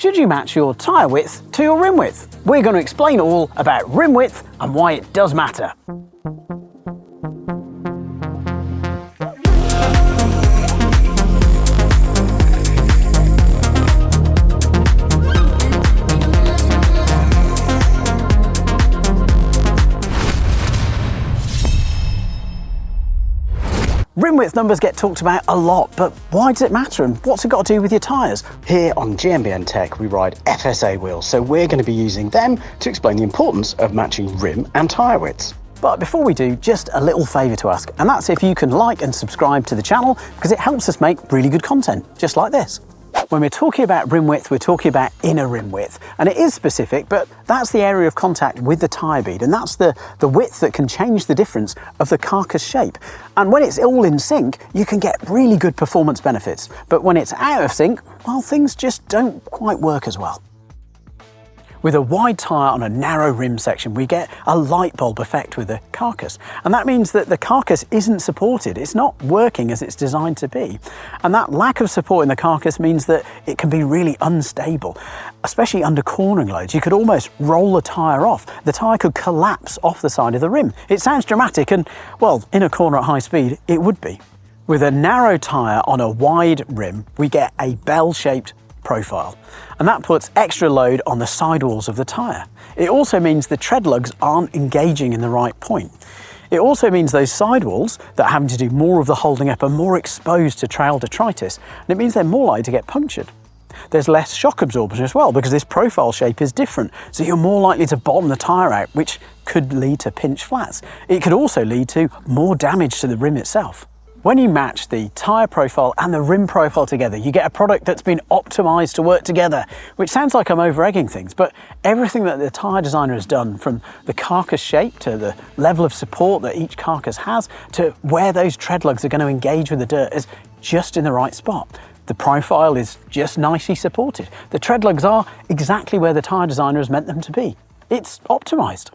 Should you match your tyre width to your rim width? We're going to explain all about rim width and why it does matter. Rim width numbers get talked about a lot, but why does it matter and what's it got to do with your tyres? Here on GMBNTech we ride FSA wheels, so we're going to be using them to explain the importance of matching rim and tyre widths. But before we do, just a little favour to ask, and that's if you can like and subscribe to the channel, because it helps us make really good content, just like this. When we're talking about rim width, we're talking about inner rim width, and it is specific, but that's the area of contact with the tyre bead, and that's the width that can change the difference of the carcass shape. And when it's all in sync, you can get really good performance benefits, but when it's out of sync, well, things just don't quite work as well. With a wide tyre on a narrow rim section, we get a light bulb effect with the carcass. And that means that the carcass isn't supported. It's not working as it's designed to be. And that lack of support in the carcass means that it can be really unstable, especially under cornering loads. You could almost roll the tyre off. The tyre could collapse off the side of the rim. It sounds dramatic and, well, in a corner at high speed, it would be. With a narrow tyre on a wide rim, we get a bell-shaped profile, and that puts extra load on the sidewalls of the tyre. It also means the tread lugs aren't engaging in the right point. It also means those sidewalls that are having to do more of the holding up are more exposed to trail detritus, and it means they're more likely to get punctured. There's less shock absorption as well because this profile shape is different, so you're more likely to bottom the tyre out, which could lead to pinch flats. It could also lead to more damage to the rim itself. When you match the tyre profile and the rim profile together, you get a product that's been optimised to work together, which sounds like I'm over-egging things, but everything that the tyre designer has done, from the carcass shape to the level of support that each carcass has to where those tread lugs are going to engage with the dirt, is just in the right spot. The profile is just nicely supported. The tread lugs are exactly where the tyre designer has meant them to be. It's optimised.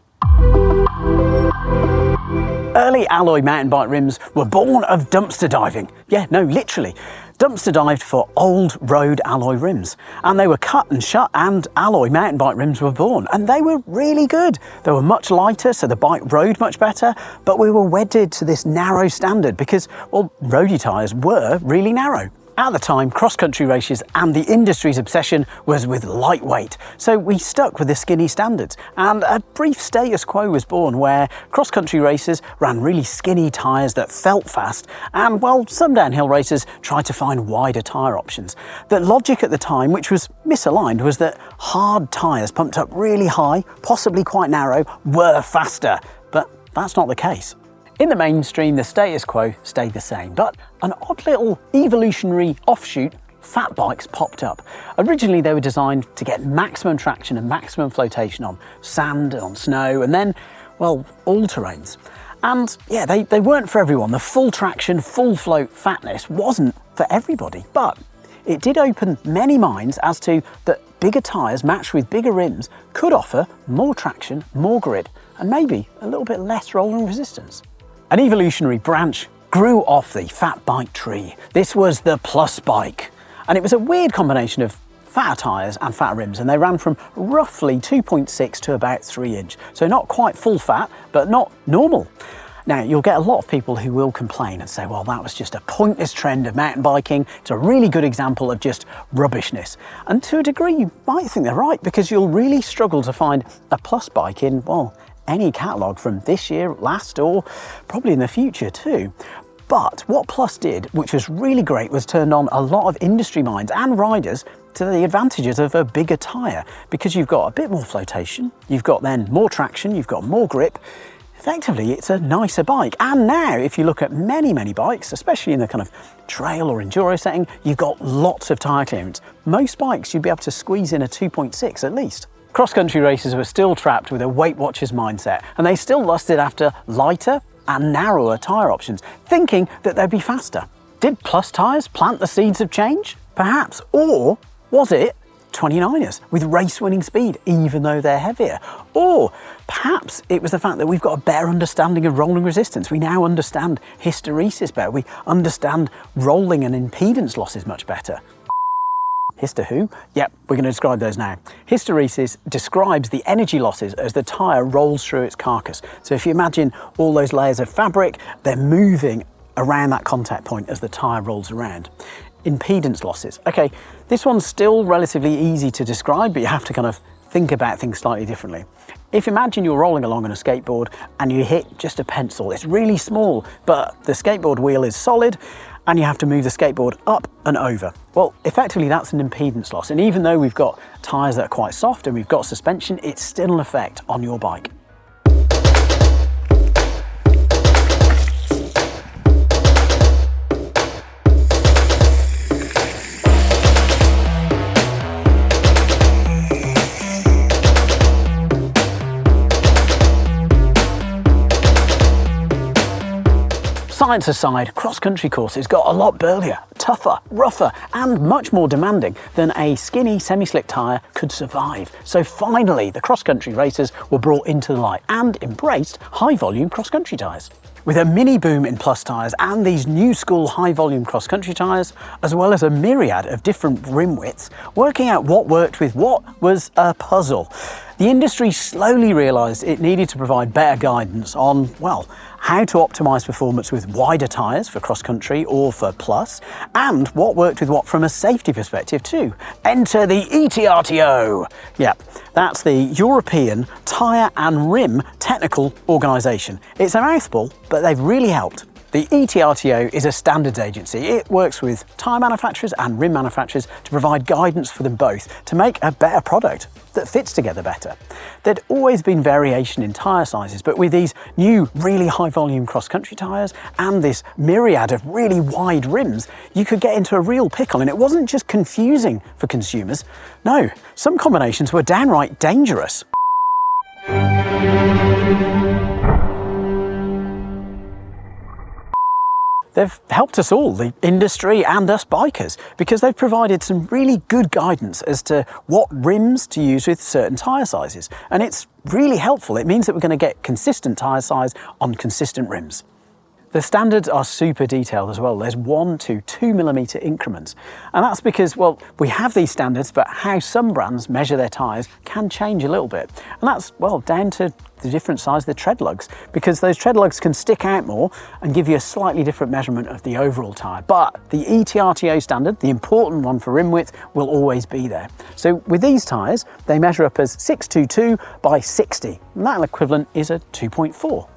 Early alloy mountain bike rims were born of dumpster diving. Yeah, no, literally. Dumpster dived for old road alloy rims. And they were cut and shut and alloy mountain bike rims were born. And they were really good. They were much lighter, so the bike rode much better, but we were wedded to this narrow standard because, well, roadie tyres were really narrow. At the time, cross-country races and the industry's obsession was with lightweight, so we stuck with the skinny standards, and a brief status quo was born where cross-country racers ran really skinny tyres that felt fast, and while some downhill racers tried to find wider tyre options. The logic at the time, which was misaligned, was that hard tyres pumped up really high, possibly quite narrow, were faster, but that's not the case. In the mainstream, the status quo stayed the same, but an odd little evolutionary offshoot, fat bikes, popped up. Originally, they were designed to get maximum traction and maximum flotation on sand, on snow, and then, well, all terrains. And yeah, they weren't for everyone. The full traction, full float fatness wasn't for everybody, but it did open many minds as to that bigger tyres matched with bigger rims could offer more traction, more grit, and maybe a little bit less rolling resistance. An evolutionary branch grew off the fat bike tree. This was the plus bike. And it was a weird combination of fatter tyres and fatter rims, and they ran from roughly 2.6 to about 3 inch. So not quite full fat, but not normal. Now, you'll get a lot of people who will complain and say, well, that was just a pointless trend of mountain biking. It's a really good example of just rubbishness. And to a degree, you might think they're right, because you'll really struggle to find a plus bike in, well, any catalogue from this year, last, or probably in the future too. But what Plus did, which was really great, was turned on a lot of industry minds and riders to the advantages of a bigger tyre, because you've got a bit more flotation, you've got then more traction, you've got more grip. Effectively, it's a nicer bike. And now, if you look at many bikes, especially in the kind of trail or enduro setting, you've got lots of tyre clearance. Most bikes, you'd be able to squeeze in a 2.6 at least. Cross-country racers were still trapped with a Weight Watchers mindset, and they still lusted after lighter and narrower tyre options, thinking that they'd be faster. Did Plus tyres plant the seeds of change? Perhaps. Or was it 29ers with race-winning speed, even though they're heavier? Or perhaps it was the fact that we've got a better understanding of rolling resistance. We now understand hysteresis better. We understand rolling and impedance losses much better. Histo who? Yep, we're going to describe those now. Hysteresis describes the energy losses as the tyre rolls through its carcass. So if you imagine all those layers of fabric, they're moving around that contact point as the tyre rolls around. Impedance losses. Okay, this one's still relatively easy to describe, but you have to kind of think about things slightly differently. If you imagine you're rolling along on a skateboard and you hit just a pencil, it's really small, but the skateboard wheel is solid and you have to move the skateboard up and over. Well, effectively that's an impedance loss. And even though we've got tyres that are quite soft and we've got suspension, it's still an effect on your bike. Science aside, cross-country courses got a lot burlier, tougher, rougher, and much more demanding than a skinny semi-slick tyre could survive. So finally, the cross-country racers were brought into the light and embraced high-volume cross-country tyres. With a mini boom in plus tyres and these new school high-volume cross-country tyres, as well as a myriad of different rim widths, working out what worked with what was a puzzle. The industry slowly realised it needed to provide better guidance on, well, how to optimise performance with wider tyres for cross-country or for plus, and what worked with what from a safety perspective too. Enter the ETRTO! Yeah, that's the European Tyre and Rim Technical Organisation. It's a mouthful, but they've really helped. The ETRTO is a standards agency. It works with tyre manufacturers and rim manufacturers to provide guidance for them both to make a better product that fits together better. There'd always been variation in tyre sizes, but with these new really high volume cross-country tyres and this myriad of really wide rims, you could get into a real pickle, and it wasn't just confusing for consumers. No, some combinations were downright dangerous. They've helped us all, the industry and us bikers, because they've provided some really good guidance as to what rims to use with certain tyre sizes. And it's really helpful. It means that we're going to get consistent tyre size on consistent rims. The standards are super detailed as well. There's 1 to 2 millimetre increments. And that's because, well, we have these standards, but how some brands measure their tyres can change a little bit. And that's, well, down to the different size of the tread lugs, because those tread lugs can stick out more and give you a slightly different measurement of the overall tyre. But the ETRTO standard, the important one for rim width, will always be there. So with these tyres, they measure up as 622 by 60, and that equivalent is a 2.4.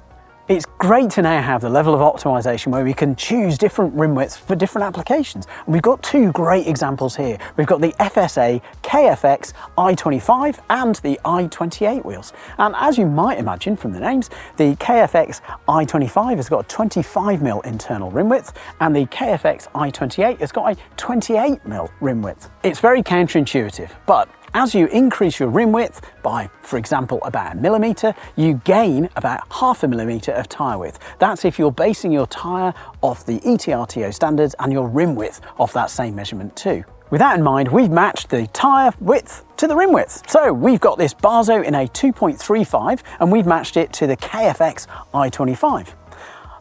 It's great to now have the level of optimization where we can choose different rim widths for different applications. And we've got two great examples here. We've got the FSA KFX I25 and the I28 wheels. And as you might imagine from the names, the KFX I25 has got a 25mm internal rim width, and the KFX I28 has got a 28mm rim width. It's very counterintuitive, but as you increase your rim width by, for example, about 1 millimetre, you gain about 0.5 millimetre of tyre width. That's if you're basing your tyre off the ETRTO standards and your rim width off that same measurement too. With that in mind, we've matched the tyre width to the rim width. So we've got this Barzo in a 2.35 and we've matched it to the KFX I25.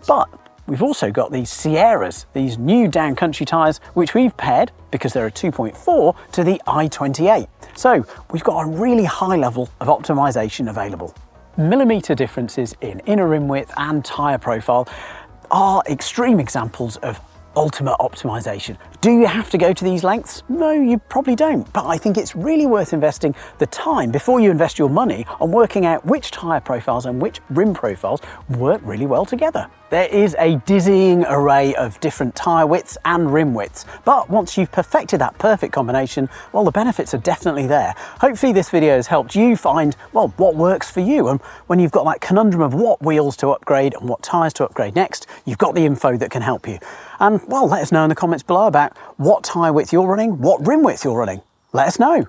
But we've also got these Sierras, these new down country tyres, which we've paired, because they're a 2.4, to the I28. So we've got a really high level of optimization available. Millimetre differences in inner rim width and tyre profile are extreme examples of ultimate optimization. Do you have to go to these lengths? No, you probably don't, but I think it's really worth investing the time before you invest your money on working out which tyre profiles and which rim profiles work really well together. There is a dizzying array of different tyre widths and rim widths, but once you've perfected that perfect combination, well, the benefits are definitely there. Hopefully this video has helped you find, well, what works for you, and when you've got that conundrum of what wheels to upgrade and what tyres to upgrade next, you've got the info that can help you. And well, let us know in the comments below about what tyre width you're running, what rim width you're running. Let us know.